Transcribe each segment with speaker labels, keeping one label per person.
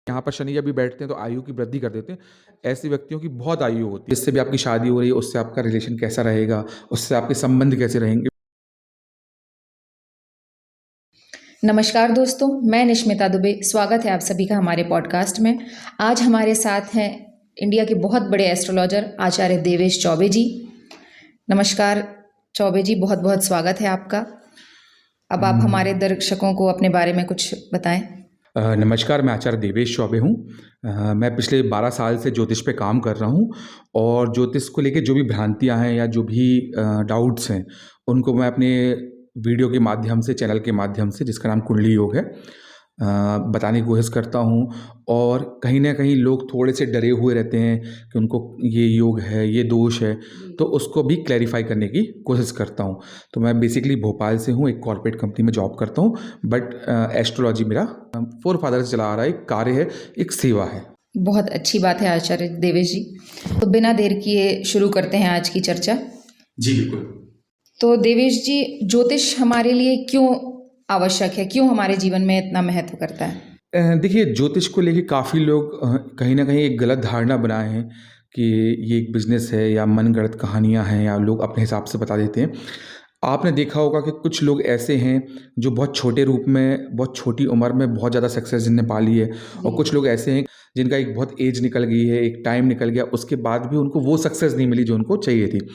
Speaker 1: यहाँ पर शनि जब भी बैठते हैं तो आयु की वृद्धि कर देते हैं। ऐसे व्यक्तियों की बहुत आयु होती है, जिससे भी आपकी शादी हो रही है उससे आपका रिलेशन कैसा रहेगा, उससे आपके संबंध कैसे रहेंगे।
Speaker 2: नमस्कार दोस्तों, मैं निश्मिता दुबे। स्वागत है आप सभी का हमारे पॉडकास्ट में। आज हमारे साथ हैं इंडिया के बहुत बड़े एस्ट्रोलॉजर आचार्य देवेश चौबे जी। नमस्कार चौबे जी, बहुत बहुत स्वागत है आपका। अब आप हमारे दर्शकों को अपने बारे में कुछ बताएं।
Speaker 1: नमस्कार, मैं आचार्य देवेश चौबे हूँ। मैं पिछले 12 साल से ज्योतिष पे काम कर रहा हूँ और ज्योतिष को लेके जो भी भ्रांतियाँ हैं या जो भी डाउट्स हैं उनको मैं अपने वीडियो के माध्यम से, चैनल के माध्यम से, जिसका नाम कुंडली योग है, बताने की कोशिश करता हूँ। और कहीं ना कहीं लोग थोड़े से डरे हुए रहते हैं कि उनको ये योग है, ये दोष है, तो उसको भी क्लैरिफाई करने की कोशिश करता हूँ। तो मैं बेसिकली भोपाल से हूँ, एक कॉर्पोरेट कंपनी में जॉब करता हूँ, बट एस्ट्रोलॉजी मेरा फोर फादर से चला आ रहा है, एक कार्य है, एक सेवा है।
Speaker 2: बहुत अच्छी बात है आचार्य देवेश जी। तो बिना देर किए शुरू करते हैं आज की चर्चा।
Speaker 1: जी बिल्कुल।
Speaker 2: तो देवेश जी, ज्योतिष हमारे लिए क्यों आवश्यक है, क्यों हमारे जीवन में इतना महत्व करता है?
Speaker 1: देखिए, ज्योतिष को लेके काफ़ी लोग कहीं ना कहीं एक गलत धारणा बनाए हैं कि ये एक बिजनेस है या मनगढ़ंत कहानियाँ हैं या लोग अपने हिसाब से बता देते हैं। आपने देखा होगा कि कुछ लोग ऐसे हैं जो बहुत छोटे रूप में, बहुत छोटी उम्र में बहुत ज़्यादा सक्सेस जिनने पा ली है, और कुछ लोग ऐसे हैं जिनका एक बहुत एज निकल गई है, एक टाइम निकल गया, उसके बाद भी उनको वो सक्सेस नहीं मिली जो उनको चाहिए थी।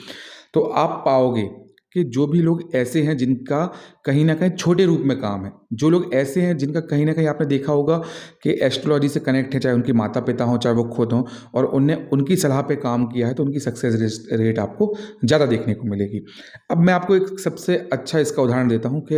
Speaker 1: तो आप पाओगे कि जो भी लोग ऐसे हैं जिनका कहीं ना कहीं छोटे रूप में काम है, जो लोग ऐसे हैं जिनका कहीं ना कहीं आपने देखा होगा कि एस्ट्रोलॉजी से कनेक्ट है, चाहे उनके माता पिता हों चाहे वो खुद हों, और उनने उनकी सलाह पे काम किया है, तो उनकी सक्सेस रेट आपको ज़्यादा देखने को मिलेगी। अब मैं आपको एक सबसे अच्छा इसका उदाहरण देता हूँ कि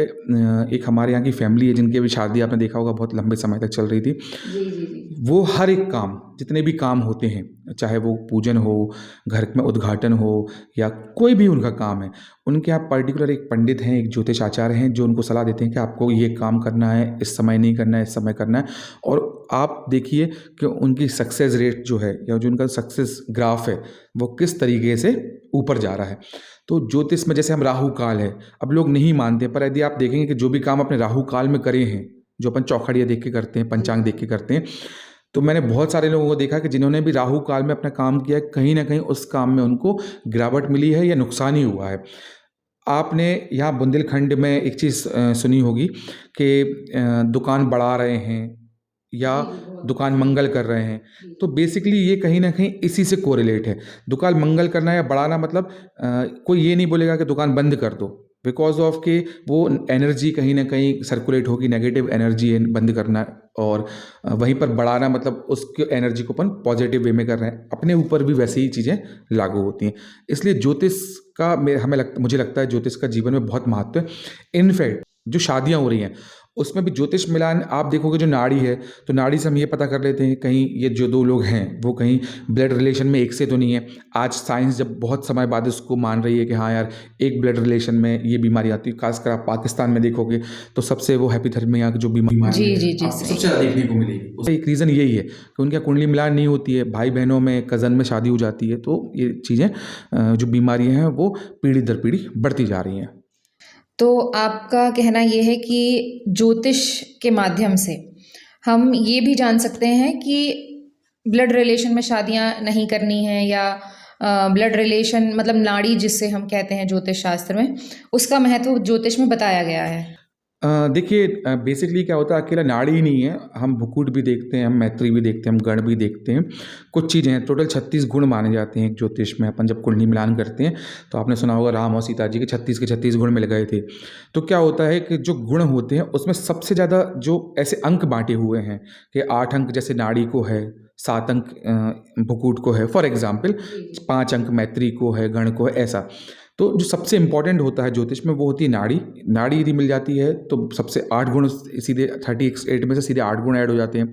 Speaker 1: एक हमारे यहाँ की फैमिली है जिनकी भी शादी आपने देखा होगा बहुत लंबे समय तक चल रही थी। वो हर एक काम, जितने भी काम होते हैं, चाहे वो पूजन हो, घर में उद्घाटन हो, या कोई भी उनका काम है, उनके यहाँ पर्टिकुलर एक पंडित हैं, एक ज्योतिष आचार्य हैं जो उनको सलाह देते हैं कि आपको ये काम करना है, इस समय नहीं करना है, इस समय करना है। और आप देखिए कि उनकी सक्सेस रेट जो है या जो उनका सक्सेस ग्राफ है वो किस तरीके से ऊपर जा रहा है। तो ज्योतिष में जैसे हम राहु काल है, अब लोग नहीं मानते, पर यदि आप देखेंगे कि जो भी काम अपने राहु काल में करे हैं, जो अपन चौखड़िया देख के करते हैं, पंचांग देख के करते हैं, तो मैंने बहुत सारे लोगों को देखा कि जिन्होंने भी राहु काल में अपना काम किया, कहीं ना कहीं उस काम में उनको गिरावट मिली है या नुकसान ही हुआ है। आपने यहाँ बुंदेलखंड में एक चीज़ सुनी होगी कि दुकान बढ़ा रहे हैं या दुकान मंगल कर रहे हैं, तो बेसिकली ये कहीं ना कहीं इसी से कोरिलेट है। दुकान मंगल करना या बढ़ाना मतलब कोई ये नहीं बोलेगा कि दुकान बंद कर दो, बिकॉज ऑफ कि वो एनर्जी कहीं ना कहीं सर्कुलेट होगी, नेगेटिव एनर्जी बंद करना, और वहीं पर बढ़ाना मतलब उसकी एनर्जी को अपन पॉजिटिव वे में कर रहे हैं। अपने ऊपर भी वैसे ही चीज़ें लागू होती हैं। इसलिए ज्योतिष का मुझे लगता है ज्योतिष का जीवन में बहुत महत्व है। इनफैक्ट जो शादियाँ हो रही हैं उसमें भी ज्योतिष मिलान आप देखोगे, जो नाड़ी है, तो नाड़ी से हम ये पता कर लेते हैं कहीं ये जो दो लोग हैं वो कहीं ब्लड रिलेशन में एक से तो नहीं है। आज साइंस जब बहुत समय बाद इसको मान रही है कि हाँ यार, एक ब्लड रिलेशन में ये बीमारी आती है, खासकर आप पाकिस्तान में देखोगे तो सबसे वो हैप्पीथर्मिया की जो बीमारी
Speaker 2: जी जी जी,
Speaker 1: सबसे ज़्यादा देखने को मिलेगी। उसका एक रीज़न यही है कि उनके यहाँ कुंडली मिलान नहीं होती है, भाई बहनों में, कज़न में शादी हो जाती है, तो ये चीज़ें जो बीमारियाँ हैं वो पीढ़ी दर पीढ़ी बढ़ती जा रही हैं।
Speaker 2: तो आपका कहना ये है कि ज्योतिष के माध्यम से हम ये भी जान सकते हैं कि ब्लड रिलेशन में शादियां नहीं करनी है, या ब्लड रिलेशन मतलब नाड़ी जिससे हम कहते हैं ज्योतिष शास्त्र में, उसका महत्व ज्योतिष में बताया गया है।
Speaker 1: देखिए, बेसिकली क्या होता है, अकेला नाड़ी ही नहीं है, हम भुकुट भी देखते हैं, हम मैत्री भी देखते हैं, हम गण भी देखते हैं। कुछ चीज़ें हैं, टोटल 36 गुण माने जाते हैं ज्योतिष में। अपन जब कुंडली मिलान करते हैं तो आपने सुना होगा राम और सीता जी के 36 के 36 गुण मिल गए थे। तो क्या होता है कि जो गुण होते हैं उसमें सबसे ज़्यादा जो ऐसे अंक बांटे हुए हैं कि 8 अंक जैसे नाड़ी को है, 7 अंक भुकुट को है, फॉर एग्जाम्पल 5 अंक मैत्री को है, गण को है, ऐसा। तो जो सबसे इंपॉर्टेंट होता है ज्योतिष में वो होती है नाड़ी। नाड़ी यदि मिल जाती है तो सबसे 8 गुण, सीधे 38 में से सीधे 8 गुण ऐड हो जाते हैं।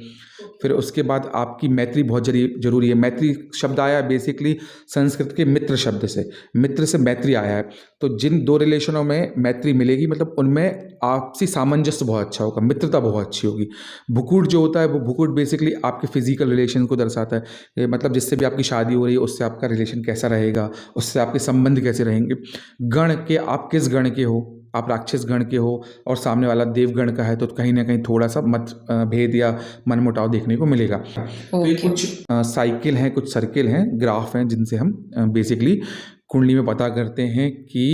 Speaker 1: फिर उसके बाद आपकी मैत्री बहुत जरूरी है। मैत्री शब्द आया है बेसिकली संस्कृत के मित्र शब्द से, मित्र से मैत्री आया है। तो जिन दो रिलेशनों में मैत्री मिलेगी मतलब उनमें आपसी सामंजस्य बहुत अच्छा होगा, मित्रता बहुत अच्छी होगी। भुकुट जो होता है वो भुकुट बेसिकली आपके फिजिकल रिलेशन को दर्शाता है, मतलब जिससे भी आपकी शादी हो रही है उससे आपका रिलेशन कैसा रहेगा, उससे आपके संबंध कैसे रहेंगे। गण के आप किस गण के हो, आप राक्षस गण के हो और सामने वाला देवगण का है, तो कहीं ना कहीं थोड़ा सा भेद या मनमुटाव देखने को मिलेगा। तो ये कुछ साइकिल हैं, कुछ सर्किल हैं, ग्राफ हैं, जिनसे हम बेसिकली कुंडली में पता करते हैं कि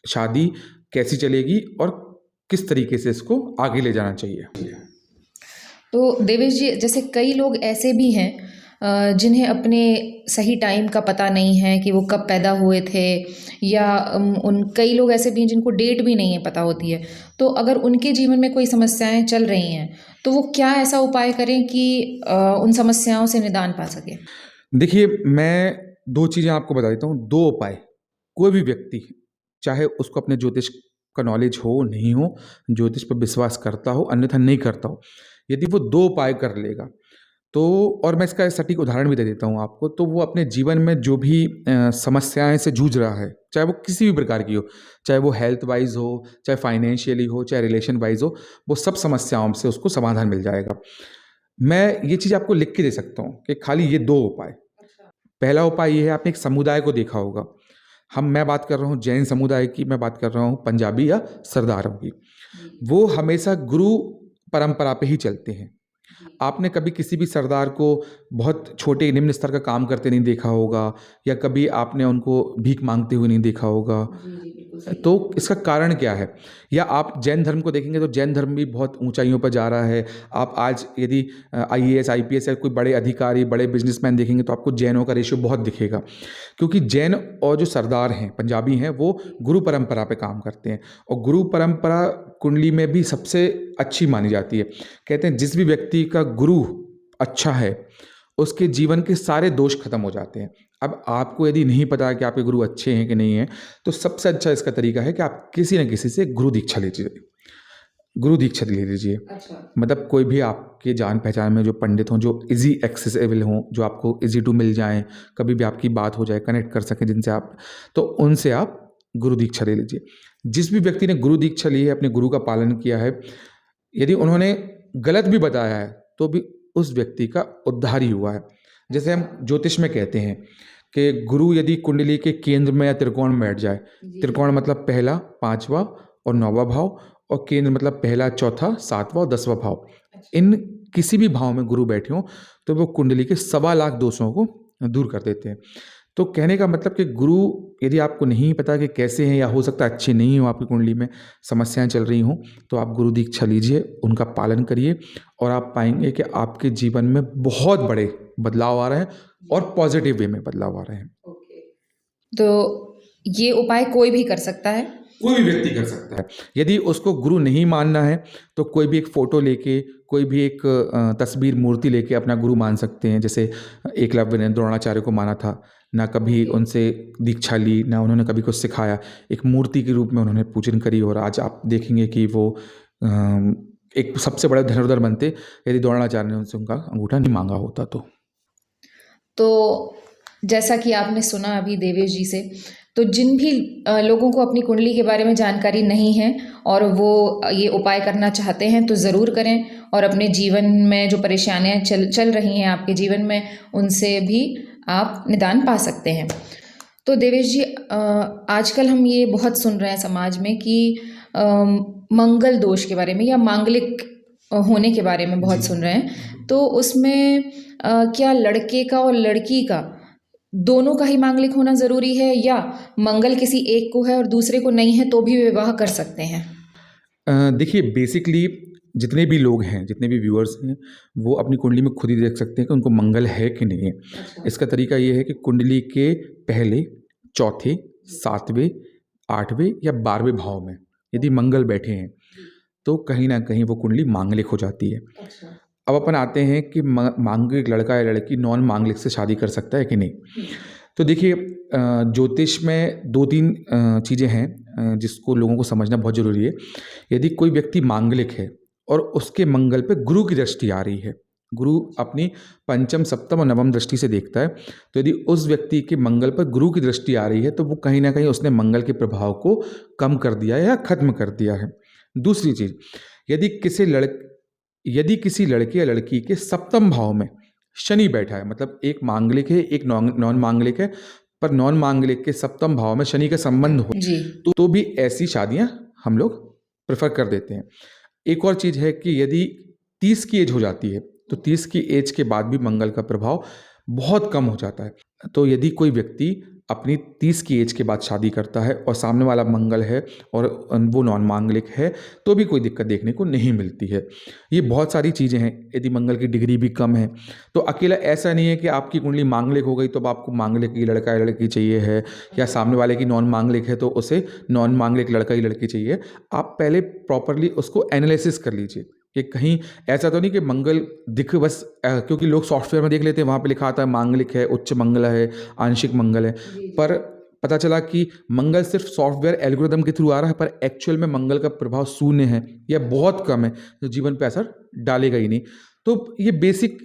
Speaker 1: शादी कैसी चलेगी और किस तरीके से इसको आगे ले जाना चाहिए।
Speaker 2: तो देवेश जी, जैसे कई लोग ऐसे भी हैं जिन्हें अपने सही टाइम का पता नहीं है कि वो कब पैदा हुए थे, या उन कई लोग ऐसे भी हैं जिनको डेट भी नहीं है पता होती है। तो अगर उनके जीवन में कोई समस्याएं चल रही हैं तो वो क्या ऐसा उपाय करें कि उन समस्याओं से निदान पा सके?
Speaker 1: देखिए, मैं 2 चीज़ें आपको बता देता हूँ, 2 उपाय। कोई भी व्यक्ति, चाहे उसको अपने ज्योतिष का नॉलेज हो, नहीं हो, ज्योतिष पर विश्वास करता हो, अन्यथा नहीं करता हो, यदि वो 2 उपाय कर लेगा, तो और मैं इसका सटीक उदाहरण भी दे देता हूँ आपको, तो वो अपने जीवन में जो भी समस्याएं से जूझ रहा है, चाहे वो किसी भी प्रकार की हो, चाहे वो हेल्थ वाइज हो, चाहे फाइनेंशियली हो, चाहे रिलेशन वाइज हो, वो सब समस्याओं से उसको समाधान मिल जाएगा। मैं ये चीज़ आपको लिख के दे सकता हूँ कि खाली ये 2 उपाय। पहला उपाय ये है, आपने एक समुदाय को देखा होगा, मैं बात कर रहा हूँ जैन समुदाय की, मैं बात कर रहा हूँ पंजाबी या सरदारों की। वो हमेशा गुरु परंपरा पे ही चलते हैं। आपने कभी किसी भी सरदार को बहुत छोटे निम्न स्तर का काम करते नहीं देखा होगा, या कभी आपने उनको भीख मांगते हुए नहीं देखा होगा। तो इसका कारण क्या है? या आप जैन धर्म को देखेंगे तो जैन धर्म भी बहुत ऊंचाइयों पर जा रहा है। आप आज यदि आईएएस, आईपीएस या कोई बड़े अधिकारी, बड़े बिजनेसमैन देखेंगे तो आपको जैनों का रेशियो बहुत दिखेगा, क्योंकि जैन और जो सरदार हैं, पंजाबी हैं, वो गुरु परंपरा पे काम करते हैं, और गुरु परंपरा कुंडली में भी सबसे अच्छी मानी जाती है। कहते हैं जिस भी व्यक्ति का गुरु अच्छा है, उसके जीवन के सारे दोष खत्म हो जाते हैं। अब आपको यदि नहीं पता कि आपके गुरु अच्छे हैं कि नहीं हैं, तो सबसे अच्छा इसका तरीका है कि आप किसी न किसी से गुरु दीक्षा लीजिए, गुरु दीक्षा ले लीजिए। मतलब कोई भी आपके जान पहचान में जो पंडित हों, जो इजी एक्सेसिबल हों, जो आपको इजी टू मिल जाएं, कभी भी आपकी बात हो जाए, कनेक्ट कर सकें जिनसे आप, तो उनसे आप गुरु दीक्षा ले लीजिए। जिस भी व्यक्ति ने गुरु दीक्षा ली है, अपने गुरु का पालन किया है, यदि उन्होंने गलत भी बताया है तो भी उस व्यक्ति का उद्धार ही हुआ है। जैसे हम ज्योतिष में कहते हैं कि गुरु यदि कुंडली के केंद्र में या त्रिकोण में बैठ जाए, त्रिकोण मतलब पहला, 5वां और 9वां भाव, और केंद्र मतलब पहला, चौथा, 7वां और 10वां भाव, इन किसी भी भाव में गुरु बैठे हों तो वो कुंडली के 1.25 लाख दोषों को दूर कर देते हैं। तो कहने का मतलब कि गुरु, यदि आपको नहीं पता कि कैसे हैं, या हो सकता है अच्छे नहीं हो, आपकी कुंडली में समस्याएं चल रही हों, तो आप गुरु दीक्षा लीजिए, उनका पालन करिए, और आप पाएंगे कि आपके जीवन में बहुत बड़े बदलाव आ रहे हैं, और पॉजिटिव वे में बदलाव आ रहे हैं।
Speaker 2: तो ये उपाय कोई भी कर सकता है?
Speaker 1: कोई भी व्यक्ति कर सकता है। यदि उसको गुरु नहीं मानना है तो कोई भी एक फ़ोटो लेके, कोई भी एक तस्वीर, मूर्ति लेके अपना गुरु मान सकते हैं। जैसे एकलव्य ने द्रोणाचार्य को माना था, ना कभी उनसे दीक्षा ली, ना उन्होंने कभी कुछ सिखाया, एक मूर्ति के रूप में उन्होंने पूजन करी, और आज आप देखेंगे कि वो एक सबसे बड़े धनुर्धर बनते यदि द्रोणाचार्य ने उनसे उनका अंगूठा नहीं मांगा होता तो
Speaker 2: जैसा कि आपने सुना अभी देवेश जी से, तो जिन भी लोगों को अपनी कुंडली के बारे में जानकारी नहीं है और वो ये उपाय करना चाहते हैं तो ज़रूर करें, और अपने जीवन में जो परेशानियां चल रही हैं आपके जीवन में, उनसे भी आप निदान पा सकते हैं। तो देवेश जी, आजकल हम ये बहुत सुन रहे हैं समाज में कि मंगल दोष के बारे में या मांगलिक होने के बारे में बहुत सुन रहे हैं। तो उसमें क्या लड़के का और लड़की का दोनों का ही मांगलिक होना ज़रूरी है, या मंगल किसी एक को है और दूसरे को नहीं है तो भी विवाह कर सकते हैं?
Speaker 1: देखिए, बेसिकली जितने भी लोग हैं, जितने भी व्यूअर्स हैं, वो अपनी कुंडली में खुद ही देख सकते हैं कि उनको मंगल है कि नहीं है। इसका तरीका ये है कि कुंडली के पहले, चौथे, 7वें, 8वें या 12वें भाव में यदि मंगल बैठे हैं तो कहीं ना कहीं वो कुंडली मांगलिक हो जाती है। अब अपन आते हैं कि मांगलिक लड़का या लड़की नॉन मांगलिक से शादी कर सकता है कि नहीं। तो देखिए, ज्योतिष में 2-3 चीज़ें हैं जिसको लोगों को समझना बहुत ज़रूरी है। यदि कोई व्यक्ति मांगलिक है और उसके मंगल पे गुरु की दृष्टि आ रही है, गुरु अपनी पंचम, सप्तम और नवम दृष्टि से देखता है, तो यदि उस व्यक्ति के मंगल पर गुरु की दृष्टि आ रही है तो वो कहीं ना कहीं उसने मंगल के प्रभाव को कम कर दिया है या खत्म कर दिया है। दूसरी चीज़, यदि किसी लड़के या लड़की के सप्तम भाव में शनि बैठा है, मतलब एक मांगलिक है, एक नॉन मांगलिक है, पर नॉन मांगलिक के सप्तम भाव में शनि का संबंध हो, तो भी ऐसी शादियां हम लोग प्रेफर कर देते हैं। एक और चीज़ है कि यदि 30 की एज हो जाती है तो 30 की एज के बाद भी मंगल का प्रभाव बहुत कम हो जाता है। तो यदि कोई व्यक्ति अपनी 30 की एज के बाद शादी करता है और सामने वाला मंगल है और वो नॉन मांगलिक है तो भी कोई दिक्कत देखने को नहीं मिलती है। ये बहुत सारी चीज़ें हैं। यदि मंगल की डिग्री भी कम है तो अकेला ऐसा नहीं है कि आपकी कुंडली मांगलिक हो गई तो अब आपको मांगलिक ही लड़का या लड़की चाहिए है, या सामने वाले की नॉन मांगलिक है तो उसे नॉन मांगलिक लड़का ही लड़की चाहिए। आप पहले प्रॉपरली उसको एनालिसिस कर लीजिए कि कहीं ऐसा तो नहीं कि मंगल दिख बस क्योंकि लोग सॉफ्टवेयर में देख लेते हैं वहाँ पे लिखा आता है मांगलिक है, उच्च मंगल है, आंशिक मंगल है, पर पता चला कि मंगल सिर्फ सॉफ्टवेयर एल्गोरिदम के थ्रू आ रहा है, पर एक्चुअल में मंगल का प्रभाव शून्य है या बहुत कम है, जो जीवन पे असर डालेगा ही नहीं। तो ये बेसिक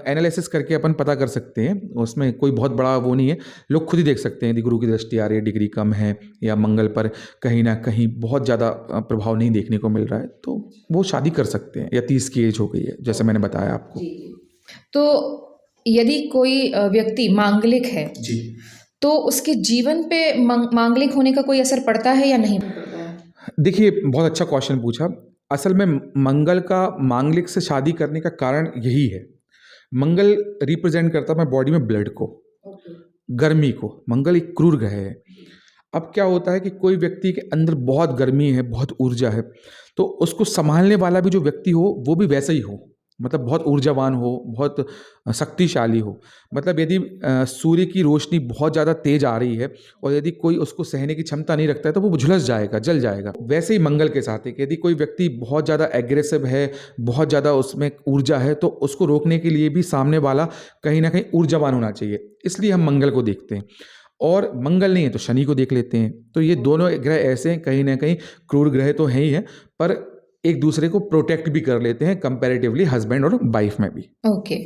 Speaker 1: एनालिसिस करके अपन पता कर सकते हैं, उसमें कोई बहुत बड़ा वो नहीं है। लोग खुद ही देख सकते हैं यदि गुरु की दृष्टि आ रही है, डिग्री कम है या मंगल पर कहीं ना कहीं बहुत ज़्यादा प्रभाव नहीं देखने को मिल रहा है तो वो शादी कर सकते हैं, या 30 की एज हो गई है जैसे मैंने बताया आपको।
Speaker 2: तो यदि कोई व्यक्ति मांगलिक है
Speaker 1: जी,
Speaker 2: तो उसके जीवन पे मांगलिक होने का कोई असर पड़ता है या नहीं पड़ता है?
Speaker 1: देखिए बहुत अच्छा क्वेश्चन पूछा। असल में मंगल का मांगलिक से शादी करने का कारण यही है। मंगल रिप्रेजेंट करता है बॉडी में ब्लड को, गर्मी को। मंगल एक क्रूर ग्रह है। अब क्या होता है कि कोई व्यक्ति के अंदर बहुत गर्मी है, बहुत ऊर्जा है, तो उसको संभालने वाला भी जो व्यक्ति हो वो भी वैसा ही हो, मतलब बहुत ऊर्जावान हो, बहुत शक्तिशाली हो। मतलब यदि सूर्य की रोशनी बहुत ज़्यादा तेज आ रही है और यदि कोई उसको सहने की क्षमता नहीं रखता है तो वो झुलस जाएगा, जल जाएगा। वैसे ही मंगल के साथ है कि यदि कोई व्यक्ति बहुत ज़्यादा एग्रेसिव है, बहुत ज़्यादा उसमें ऊर्जा है, तो उसको रोकने के लिए भी सामने वाला कहीं ना कहीं ऊर्जावान होना चाहिए। इसलिए हम मंगल को देखते हैं, और मंगल नहीं है तो शनि को देख लेते हैं। तो ये दोनों ग्रह ऐसे हैं, कहीं ना कहीं क्रूर ग्रह तो है ही है, पर एक दूसरे को प्रोटेक्ट भी कर लेते हैं कंपैरेटिवली हस्बैंड और वाइफ में भी।
Speaker 2: ओके।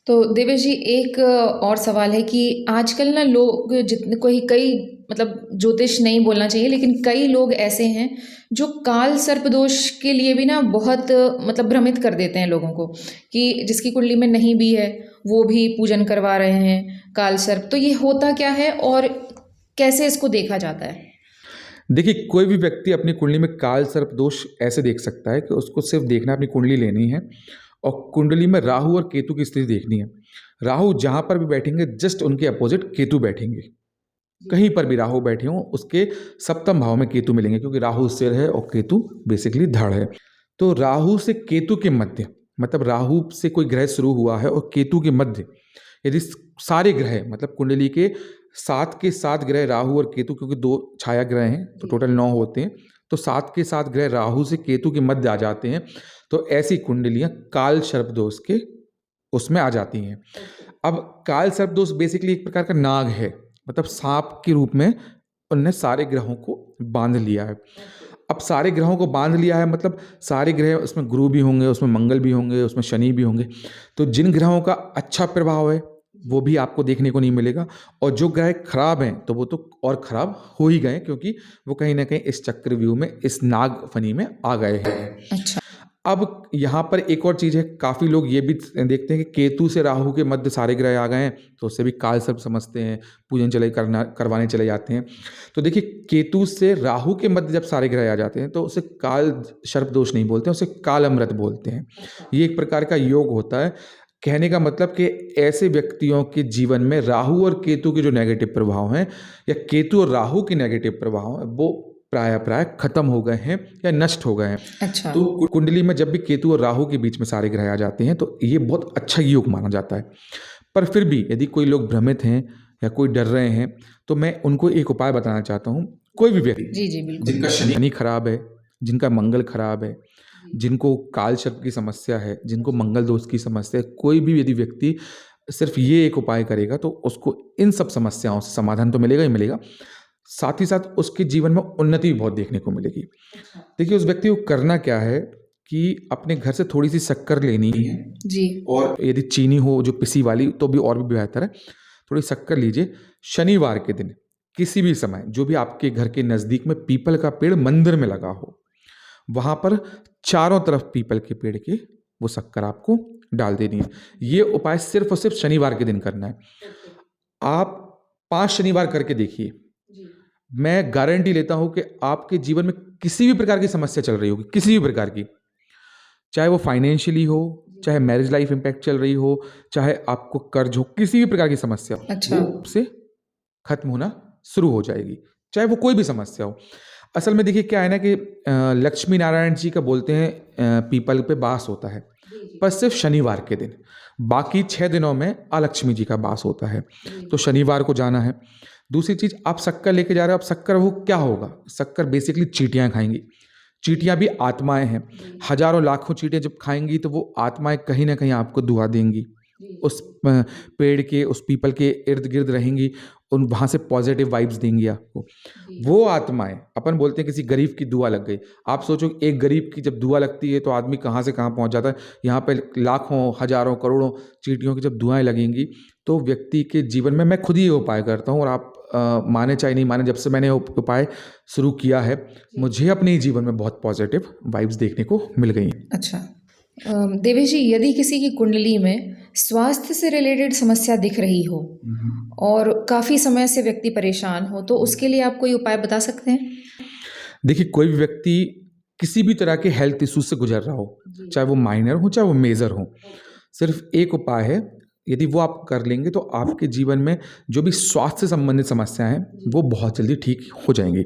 Speaker 2: तो देवेश जी, एक और सवाल है कि आजकल ना लोग जितने कई मतलब ज्योतिष नहीं बोलना चाहिए, लेकिन कई लोग ऐसे हैं जो काल सर्प दोष के लिए भी ना बहुत मतलब भ्रमित कर देते हैं लोगों को, कि जिसकी कुंडली में नहीं भी है वो भी पूजन करवा रहे हैं काल सर्प। तो ये होता क्या है और कैसे इसको देखा जाता है?
Speaker 1: देखिए, कोई भी व्यक्ति अपनी कुंडली में काल सर्प दोष ऐसे देख सकता है कि उसको सिर्फ देखना, अपनी कुंडली लेनी है और कुंडली में राहु और केतु की स्थिति देखनी है। राहु जहाँ पर भी बैठेंगे जस्ट उनके अपोजिट केतु बैठेंगे। कहीं पर भी राहु बैठे हों उसके सप्तम भाव में केतु मिलेंगे, क्योंकि राहु सिर है और केतु बेसिकली धड़ है। तो राहु से केतु के मध्य, मतलब राहु से कोई ग्रह शुरू हुआ है और केतु के मध्य यदि सारे ग्रह, मतलब कुंडली के 7 के 7 ग्रह राहु और केतु, क्योंकि 2 छाया ग्रह हैं तो टोटल 9 होते हैं, तो 7 के 7 ग्रह राहु से केतु के मध्य आ जाते हैं, तो ऐसी कुंडलियां काल सर्प दोष के उसमें आ जाती हैं। अब काल सर्प दोष बेसिकली एक प्रकार का नाग है, मतलब सांप के रूप में उनने सारे ग्रहों को बांध लिया है। अब सारे ग्रहों को बांध लिया है मतलब सारे ग्रह, उसमें गुरु भी होंगे, उसमें मंगल भी होंगे, उसमें शनि भी होंगे। तो जिन ग्रहों का अच्छा प्रभाव है वो भी आपको देखने को नहीं मिलेगा, और जो ग्रह खराब हैं तो वो तो और खराब हो ही गए, क्योंकि वो कहीं ना कहीं इस चक्रव्यूह में, इस नाग फनी में आ गए हैं।
Speaker 2: अच्छा।
Speaker 1: अब यहाँ पर एक और चीज़ है, काफ़ी लोग ये भी देखते हैं कि केतु से राहु के मध्य सारे ग्रह आ गए हैं तो उससे भी काल सर्प समझते हैं, पूजन करवाने चले जाते हैं। तो देखिए, केतु से राहु के मध्य जब सारे ग्रह आ जाते हैं तो उसे काल सर्प दोष नहीं बोलते, उसे काल अमृत बोलते हैं। ये एक प्रकार का योग होता है। कहने का मतलब कि ऐसे व्यक्तियों के जीवन में राहु और केतु के जो नेगेटिव प्रभाव हैं, या केतु और राहु के नेगेटिव प्रभाव हैं, वो प्राय खत्म हो गए हैं या नष्ट हो गए हैं।
Speaker 2: अच्छा।
Speaker 1: तो कुंडली में जब भी केतु और राहु के बीच में सारे ग्रह आ जाते हैं तो ये बहुत अच्छा योग माना जाता है। पर फिर भी यदि कोई लोग भ्रमित हैं या कोई डर रहे हैं तो मैं उनको एक उपाय बताना चाहता हूँ। कोई भी व्यक्ति
Speaker 2: जी जी बिल्कुल,
Speaker 1: जिनका शनि खराब है, जिनका मंगल खराब है, जिनको काल सर्प की समस्या है, जिनको मंगल दोष की समस्या है, कोई भी यदि व्यक्ति सिर्फ ये एक उपाय करेगा तो उसको इन सब समस्याओं से समाधान तो मिलेगा ही मिलेगा, साथ ही साथ उसके जीवन में उन्नति भी बहुत देखने को मिलेगी। देखिए, उस व्यक्ति को करना क्या है कि अपने घर से थोड़ी सी शक्कर लेनी है
Speaker 2: जी,
Speaker 1: और यदि चीनी हो जो पिसी वाली तो भी और भी बेहतर है, थोड़ी शक्कर लीजिए। शनिवार के दिन किसी भी समय जो भी आपके घर के नज़दीक में पीपल का पेड़ मंदिर में लगा हो, वहाँ पर चारों तरफ पीपल के पेड़ के वो शक्कर आपको डाल देनी है। ये उपाय सिर्फ और सिर्फ शनिवार के दिन करना है। आप 5 शनिवार करके देखिए, मैं गारंटी लेता हूँ कि आपके जीवन में किसी भी प्रकार की समस्या चल रही होगी, किसी भी प्रकार की, चाहे वो फाइनेंशियली हो, चाहे मैरिज लाइफ इम्पैक्ट चल रही हो, चाहे आपको कर्ज हो, किसी भी प्रकार की समस्या हो,
Speaker 2: अच्छा।
Speaker 1: वो से खत्म होना शुरू हो जाएगी, चाहे वो कोई भी समस्या हो। असल में देखिए क्या है ना कि लक्ष्मी नारायण जी का बोलते हैं पीपल पे वास होता है, पर सिर्फ शनिवार के दिन, बाकी 6 दिनों में अलक्ष्मी जी का वास होता है। तो शनिवार को जाना है। दूसरी चीज़, आप शक्कर लेके जा रहे हो, अब शक्कर वो क्या होगा, शक्कर बेसिकली चींटियाँ खाएंगी। चींटियाँ भी आत्माएं हैं, हजारों लाखों चींटियाँ जब खाएंगी तो वो आत्माएं कहीं ना कहीं आपको दुआ देंगी, उस पेड़ के, उस पीपल के इर्द गिर्द रहेंगी, उन वहाँ से पॉजिटिव वाइब्स देंगी आपको। वो आत्माएं, अपन बोलते हैं किसी गरीब की दुआ लग गई, आप सोचो एक गरीब की जब दुआ लगती है तो आदमी कहाँ से कहाँ पहुँच जाता है। यहाँ पे लाखों, हजारों, करोड़ों चींटियों की जब दुआएं लगेंगी तो व्यक्ति के जीवन में, मैं खुद ही ये उपाय करता हूँ और आप माने चाहे नहीं माने, जब से मैंने उपाय शुरू किया है मुझे अपने जीवन में बहुत पॉजिटिव वाइब्स देखने को मिल गई हैं।
Speaker 2: अच्छा। देवेश जी, यदि किसी की कुंडली में स्वास्थ्य से रिलेटेड समस्या दिख रही हो और काफ़ी समय से व्यक्ति परेशान हो, तो उसके लिए आप कोई उपाय बता सकते हैं?
Speaker 1: देखिए, कोई भी व्यक्ति किसी भी तरह के हेल्थ इश्यूज से गुजर रहा हो, चाहे वो माइनर हो चाहे वो मेजर हो, सिर्फ एक उपाय है, यदि वो आप कर लेंगे तो आपके जीवन में जो भी स्वास्थ्य से संबंधित समस्याएं हैं वो बहुत जल्दी ठीक हो जाएंगी।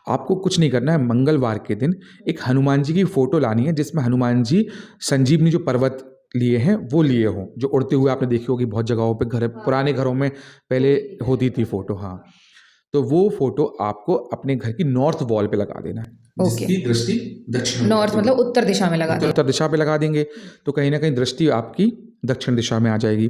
Speaker 1: आपको कुछ नहीं करना है, मंगलवार के दिन एक हनुमान जी की फोटो लानी है जिसमें हनुमान जी संजीवनी जो पर्वत लिए हैं वो लिए हों, जो उड़ते हुए आपने देखी होगी बहुत जगहों पे, घर पुराने घरों में पहले होती थी फोटो। हाँ, तो वो फोटो आपको अपने घर की नॉर्थ वॉल पे लगा देना है,
Speaker 2: ओके।
Speaker 1: जिसकी दृष्टि दक्षिण
Speaker 2: नॉर्थ मतलब उत्तर दिशा में लगा दें।
Speaker 1: उत्तर दिशा पे लगा देंगे तो कहीं ना कहीं दृष्टि आपकी दक्षिण दिशा में आ जाएगी।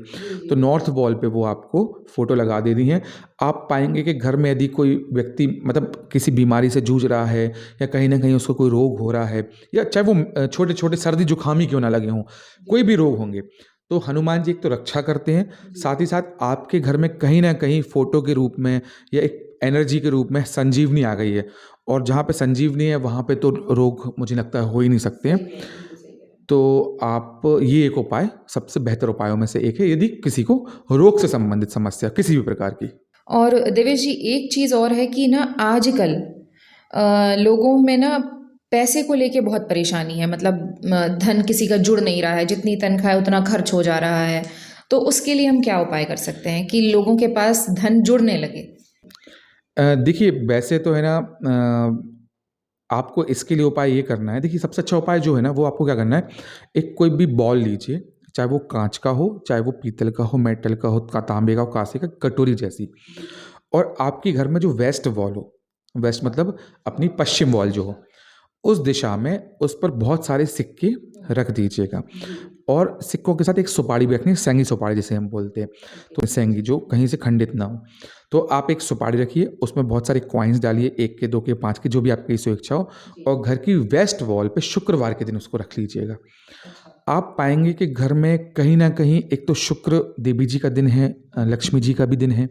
Speaker 1: तो नॉर्थ वॉल पे वो आपको फोटो लगा देनी है। आप पाएंगे कि घर में यदि कोई व्यक्ति मतलब किसी बीमारी से जूझ रहा है या कहीं ना कहीं उसको कोई रोग हो रहा है, या चाहे वो छोटे छोटे सर्दी जुकाम ही क्यों ना लगे हों, कोई भी रोग होंगे, तो हनुमान जी एक तो रक्षा करते हैं, साथ ही साथ आपके घर में कहीं ना कहीं फोटो के रूप में या एक एनर्जी के रूप में संजीवनी आ गई है, और जहाँ पे संजीवनी है वहाँ पे तो रोग मुझे लगता है हो ही नहीं सकते हैं। तो आप ये एक उपाय सबसे बेहतर उपायों में से एक है यदि किसी को रोग से संबंधित समस्या किसी भी प्रकार की।
Speaker 2: और देवेश जी, एक चीज़ और है कि ना आजकल लोगों में ना पैसे को लेके बहुत परेशानी है, मतलब धन किसी का जुड़ नहीं रहा है, जितनी तनख्वाह है उतना खर्च हो जा रहा है। तो उसके लिए हम क्या उपाय कर सकते हैं कि लोगों के पास धन जुड़ने लगे?
Speaker 1: देखिए, वैसे तो है ना, आपको इसके लिए उपाय ये करना है, देखिए सबसे अच्छा उपाय जो है ना वो आपको क्या करना है, एक कोई भी बॉल लीजिए, चाहे वो कांच का हो, चाहे वो पीतल का हो, मेटल का हो, तांबे का हो, कांसे का, कटोरी जैसी, और आपके घर में जो वेस्ट वॉल हो, वेस्ट मतलब अपनी पश्चिम वॉल जो हो, उस दिशा में उस पर बहुत सारे सिक्के रख दीजिएगा, और सिक्कों के साथ एक सुपारी भी रखनी है, सेंगी सुपारी जिसे हम बोलते हैं, तो सेंगी जो कहीं से खंडित ना हो। तो आप एक सुपारी रखिए, उसमें बहुत सारे कॉइन्स डालिए, 1 के, 2 के, 5 के, जो भी आपकी इच्छा हो, और घर की वेस्ट वॉल पे शुक्रवार के दिन उसको रख लीजिएगा। आप पाएंगे कि घर में कहीं ना कहीं एक तो शुक्र देवी जी का दिन है, लक्ष्मी जी का भी दिन है,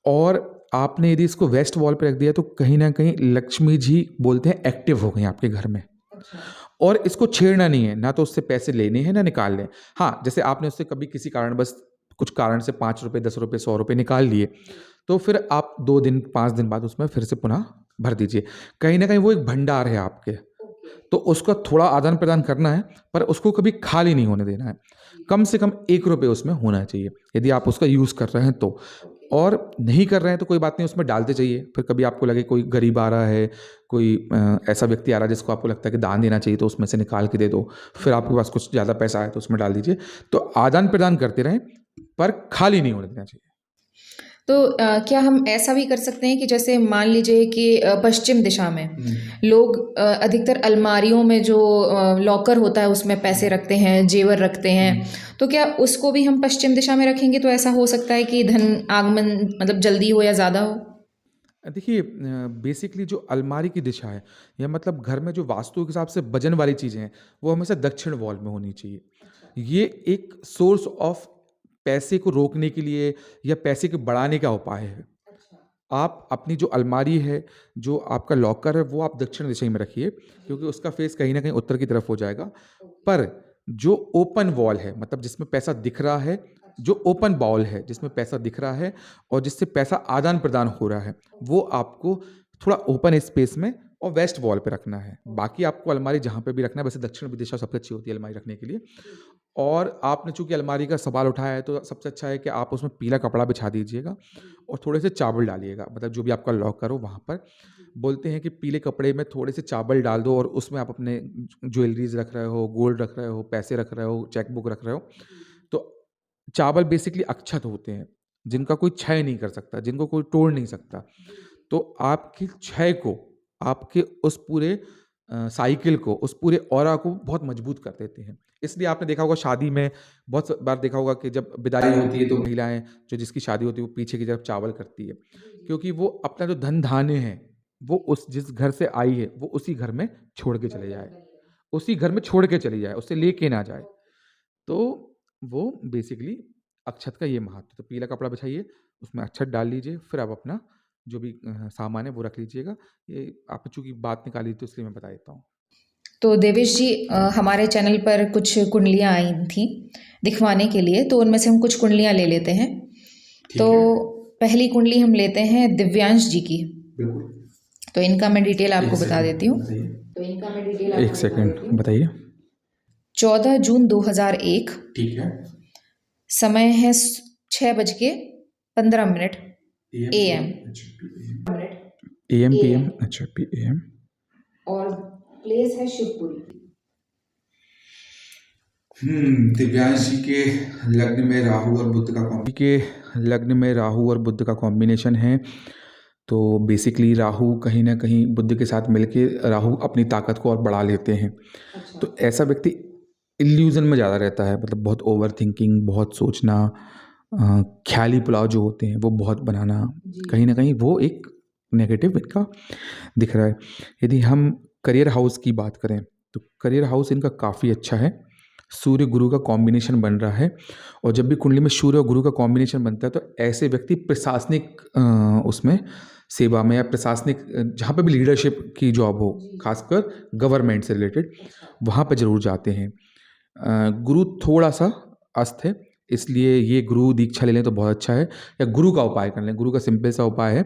Speaker 1: और आपने यदि इसको वेस्ट वॉल पे रख दिया तो कहीं ना कहीं लक्ष्मी जी बोलते हैं एक्टिव हो गई आपके घर में। और इसको छेड़ना नहीं है, ना तो उससे पैसे लेने हैं ना निकालने। हाँ, जैसे आपने उससे कभी किसी कारण बस कुछ कारण से 5 रुपये, 10 रुपये, 100 रुपये निकाल लिए, तो फिर आप 2 दिन 5 दिन बाद उसमें फिर से पुनः भर दीजिए। कहीं ना कहीं वो एक भंडार है आपके, तो उसका थोड़ा आदान प्रदान करना है, पर उसको कभी खाली नहीं होने देना है। कम से कम 1 रुपये उसमें होना चाहिए यदि आप उसका यूज़ कर रहे हैं तो, और नहीं कर रहे हैं तो कोई बात नहीं, उसमें डालते चाहिए। फिर कभी आपको लगे कोई गरीब आ रहा है, कोई ऐसा व्यक्ति आ रहा है जिसको आपको लगता है कि दान देना चाहिए, तो उसमें से निकाल के दे दो। फिर आपके पास कुछ ज़्यादा पैसा आए तो उसमें डाल दीजिए। तो आदान प्रदान करते रहें, पर खाली नहीं होने देना चाहिए।
Speaker 2: तो क्या हम ऐसा भी कर सकते हैं कि जैसे मान लीजिए कि पश्चिम दिशा में लोग अधिकतर अलमारियों में जो लॉकर होता है उसमें पैसे रखते हैं, जेवर रखते हैं, तो क्या उसको भी हम पश्चिम दिशा में रखेंगे तो ऐसा हो सकता है कि धन आगमन मतलब जल्दी हो या ज़्यादा हो?
Speaker 1: देखिए, बेसिकली जो अलमारी की दिशा है, या मतलब घर में जो वास्तु के हिसाब से वजन वाली चीज़ें हैं, वो हमेशा दक्षिण वॉल में होनी चाहिए। ये एक सोर्स ऑफ पैसे को रोकने के लिए या पैसे को बढ़ाने का उपाय है। आप अपनी जो अलमारी है, जो आपका लॉकर है, वो आप दक्षिण दिशा में रखिए, क्योंकि उसका फेस कहीं ना कहीं उत्तर की तरफ हो जाएगा। पर जो ओपन वॉल है, मतलब जिसमें पैसा दिख रहा है, जो ओपन बाउल है जिसमें पैसा दिख रहा है और जिससे पैसा आदान प्रदान हो रहा है, वो आपको थोड़ा ओपन स्पेस में और वेस्ट वॉल पे रखना है। बाकी आपको अलमारी जहाँ पे भी रखना है, वैसे दक्षिण दिशा सबसे अच्छी होती है अलमारी रखने के लिए। और आपने चूंकि अलमारी का सवाल उठाया है तो सबसे अच्छा है कि आप उसमें पीला कपड़ा बिछा दीजिएगा और थोड़े से चावल डालिएगा, मतलब जो भी आपका लॉकर हो वहाँ पर। बोलते हैं कि पीले कपड़े में थोड़े से चावल डाल दो और उसमें आप अपने ज्वेलरीज रख रहे हो, गोल्ड रख रहे हो, पैसे रख रहे हो, चेक बुक रख रहे हो। तो चावल बेसिकली अक्षत होते हैं जिनका कोई क्षय नहीं कर सकता, जिनको कोई तोड़ नहीं सकता। तो आपकी क्षय को, आपके उस पूरे साइकिल को, उस पूरे ऑरा को बहुत मजबूत कर देते हैं। इसलिए आपने देखा होगा शादी में बहुत बार देखा होगा कि जब विदाई होती है तो महिलाएं जो जिसकी शादी होती है वो पीछे की तरफ चावल करती है, क्योंकि वो अपना जो धन धान्य है वो उस जिस घर से आई है वो उसी घर में छोड़ के चले जाए, उसी घर में छोड़ के चली जाए, उससे लेके ना जाए। तो वो बेसिकली अक्षत का ये महत्व। तो पीला कपड़ा बिछाइए, उसमें अक्षत डाल लीजिए, फिर आप अपना जो भी सामान है वो रख लीजिएगा। ये आपने चूंकि बात निकाली तो इसलिए मैं बता देता हूँ।
Speaker 2: तो देवेश जी, हमारे चैनल पर कुछ कुंडलियाँ आई थी दिखवाने के लिए, तो उनमें से हम कुछ कुंडलियाँ ले लेते हैं। तो पहली कुंडली हम लेते हैं दिव्यांश जी की।
Speaker 1: बिल्कुल।
Speaker 2: तो इनका मैं डिटेल आपको
Speaker 1: एक
Speaker 2: बता
Speaker 1: सेकंड
Speaker 2: देती हूँ।
Speaker 1: बताइए।
Speaker 2: तो इनका मैं डिटेल
Speaker 1: एक सेकंड बताइए।
Speaker 2: 14 जून 2001,
Speaker 1: ठीक है।
Speaker 2: समय है 6:15 AM।
Speaker 1: AM PM, अच्छा PM।
Speaker 2: और प्लेस है शिवपुरी।
Speaker 1: दिव्यांश जी के लग्न में राहु और बुध का कॉम्बिनेशन है। तो बेसिकली राहु कहीं ना कहीं बुध के साथ मिलके राहु अपनी ताकत को और बढ़ा लेते हैं। तो ऐसा व्यक्ति इल्यूजन में ज़्यादा रहता है, मतलब बहुत ओवर थिंकिंग, बहुत सोचना, ख्याली पुलाव जो होते हैं वो बहुत बनाना, कहीं ना कहीं वो एक नेगेटिव इनका दिख रहा है। यदि हम करियर हाउस की बात करें तो करियर हाउस इनका काफ़ी अच्छा है। सूर्य गुरु का कॉम्बिनेशन बन रहा है, और जब भी कुंडली में सूर्य और गुरु का कॉम्बिनेशन बनता है तो ऐसे व्यक्ति प्रशासनिक उसमें सेवा में या प्रशासनिक जहाँ पे भी लीडरशिप की जॉब हो, खासकर गवर्नमेंट से रिलेटेड, वहाँ पे जरूर जाते हैं। गुरु थोड़ा सा अस्त है, इसलिए ये गुरु दीक्षा ले लें तो बहुत अच्छा है, या गुरु का उपाय कर लें। गुरु का सिंपल सा उपाय है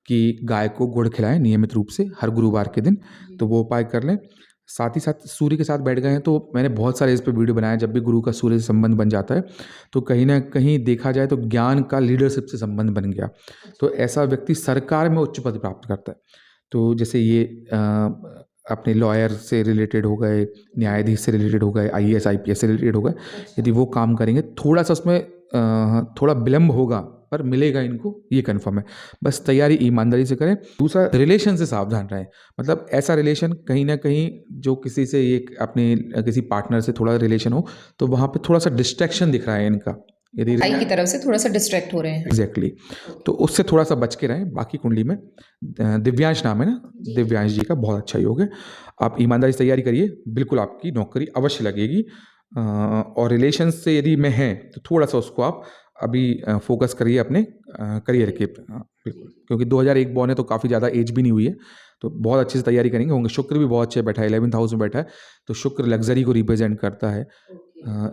Speaker 1: कि गाय को गुड़ खिलाएं नियमित रूप से हर गुरुवार के दिन, तो वो उपाय कर लें। साथ ही साथ सूर्य के साथ बैठ गए हैं तो मैंने बहुत सारे इस पर वीडियो बनाए। जब भी गुरु का सूर्य से संबंध बन जाता है तो कहीं ना कहीं देखा जाए तो ज्ञान का लीडरशिप से संबंध बन गया, तो ऐसा व्यक्ति सरकार में उच्च पद प्राप्त करता है। तो जैसे ये अपने लॉयर से रिलेटेड हो गए, न्यायाधीश से रिलेटेड हो गए, IAS IPS से रिलेटेड हो गए, यदि वो काम करेंगे, थोड़ा सा उसमें थोड़ा विलम्ब होगा पर मिलेगा इनको, ये कन्फर्म है। बस तैयारी ईमानदारी से करें। दूसरा, रिलेशन से सावधान रहें। मतलब ऐसा रिलेशन कहीं ना कहीं जो किसी से एक अपने किसी पार्टनर से थोड़ा रिलेशन हो तो वहाँ पे थोड़ा सा डिस्ट्रैक्शन दिख रहा है इनका, यदि
Speaker 2: भाई की तरफ से थोड़ा सा डिस्ट्रैक्ट हो रहे हैं।
Speaker 1: एग्जैक्टली तो उससे थोड़ा सा बच के रहें। बाकी कुंडली में दिव्यांश नाम है ना, दिव्यांश जी का बहुत अच्छा योग है। आप ईमानदारी से तैयारी करिए, बिल्कुल आपकी नौकरी अवश्य लगेगी। और रिलेशन से यदि में है तो थोड़ा सा उसको आप अभी फोकस करिए अपने करियर के, बिल्कुल, क्योंकि 2001 बॉर्न है तो काफ़ी ज़्यादा एज भी नहीं हुई है, तो बहुत अच्छे से तैयारी करेंगे होंगे। शुक्र भी बहुत अच्छे बैठा है, 11th हाउस में बैठा है, तो शुक्र लग्जरी को रिप्रेजेंट करता है।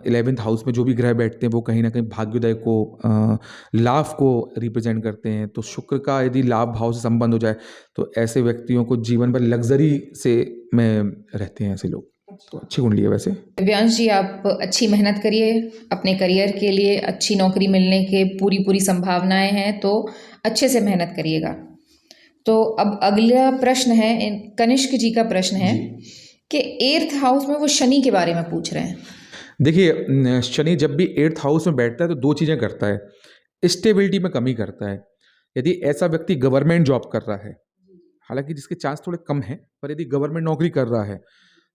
Speaker 1: 11th हाउस में जो भी ग्रह बैठते हैं वो कहीं ना कहीं भाग्योदय को, लाभ को रिप्रेजेंट करते हैं। तो शुक्र का यदि लाभ भाव से संबंध हो जाए तो ऐसे व्यक्तियों को जीवन भर लग्जरी से में रहते हैं ऐसे लोग। तो अच्छी कुंडली है वैसे।
Speaker 2: दिव्यांश जी, आप अच्छी मेहनत करिए, अपने करियर के लिए अच्छी नौकरी मिलने के पूरी संभावनाएं हैं, तो अच्छे से मेहनत करिएगा। तो अब अगला प्रश्न है, कनिष्क जी का प्रश्न है कि 8th हाउस में वो शनि के बारे में पूछ रहे हैं।
Speaker 1: देखिए, शनि जब भी 8th हाउस में बैठता है तो दो चीज़ें करता है, स्टेबिलिटी में कमी करता है। यदि ऐसा व्यक्ति गवर्नमेंट जॉब कर रहा है, हालांकि जिसके चांस थोड़े कम हैं, पर यदि गवर्नमेंट नौकरी कर रहा है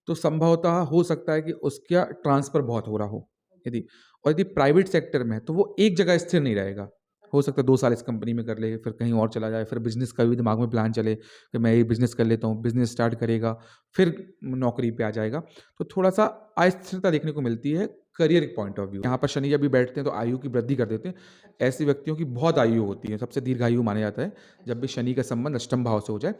Speaker 1: तो संभवतः हो सकता है कि उसका ट्रांसफ़र बहुत हो रहा हो। यदि प्राइवेट सेक्टर में है तो वो एक जगह स्थिर नहीं रहेगा। हो सकता है 2 साल इस कंपनी में कर ले, फिर कहीं और चला जाए, फिर बिजनेस का भी दिमाग में प्लान चले कि मैं ये बिजनेस कर लेता हूँ, बिजनेस स्टार्ट करेगा, फिर नौकरी पे आ जाएगा। तो थोड़ा सा अस्थिरता देखने को मिलती है करियर पॉइंट ऑफ व्यू। यहाँ पर शनि जब भी बैठते हैं तो आयु की वृद्धि कर देते हैं। ऐसे व्यक्तियों की बहुत आयु होती है, सबसे दीर्घायु माना जाता है जब भी शनि का संबंध अष्टम भाव से हो जाए।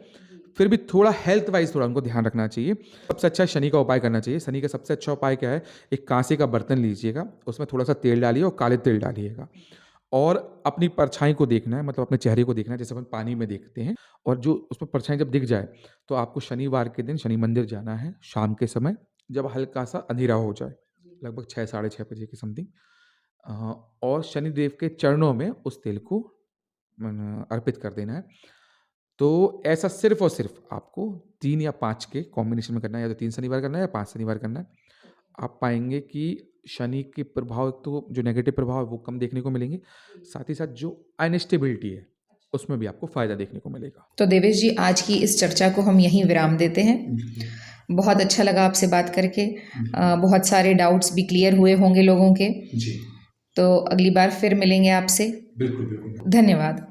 Speaker 1: फिर भी थोड़ा हेल्थ वाइज थोड़ा उनको ध्यान रखना चाहिए। सबसे अच्छा शनि का उपाय करना चाहिए। शनि का सबसे अच्छा उपाय क्या है, एक कांसे का बर्तन लीजिएगा, उसमें थोड़ा सा तेल डालिए और काले तिल डालिएगा, और अपनी परछाई को देखना है, मतलब अपने चेहरे को देखना है, जैसे अपन पानी में देखते हैं। और जो उसमें परछाई जब दिख जाए, तो आपको शनिवार के दिन शनि मंदिर जाना है शाम के समय, जब हल्का-सा अंधेरा हो जाए, लगभग 6 साढ़े 6 बजे के समथिंग। और शनिदेव के चरणों में उस तेल को अर्पित कर देना है। तो ऐसा सिर्फ़ और सिर्फ़ आपको 3 या 5 के कॉम्बिनेशन में करना है, या तो 3 शनिवार करना है या 5 शनिवार करना है। आप पाएँगे कि शनि के प्रभाव, एक तो जो नेगेटिव प्रभाव है वो कम देखने को मिलेंगे, साथ ही साथ जो अनस्टेबिलिटी है, उसमें भी आपको फ़ायदा देखने को मिलेगा।
Speaker 2: तो देवेश जी, आज की इस चर्चा को हम यहीं विराम देते हैं। बहुत अच्छा लगा आपसे बात करके। बहुत सारे डाउट्स भी क्लियर हुए होंगे लोगों के।
Speaker 1: जी,
Speaker 2: तो अगली बार फिर मिलेंगे आपसे।
Speaker 1: बिल्कुल, बिल्कुल।
Speaker 2: धन्यवाद।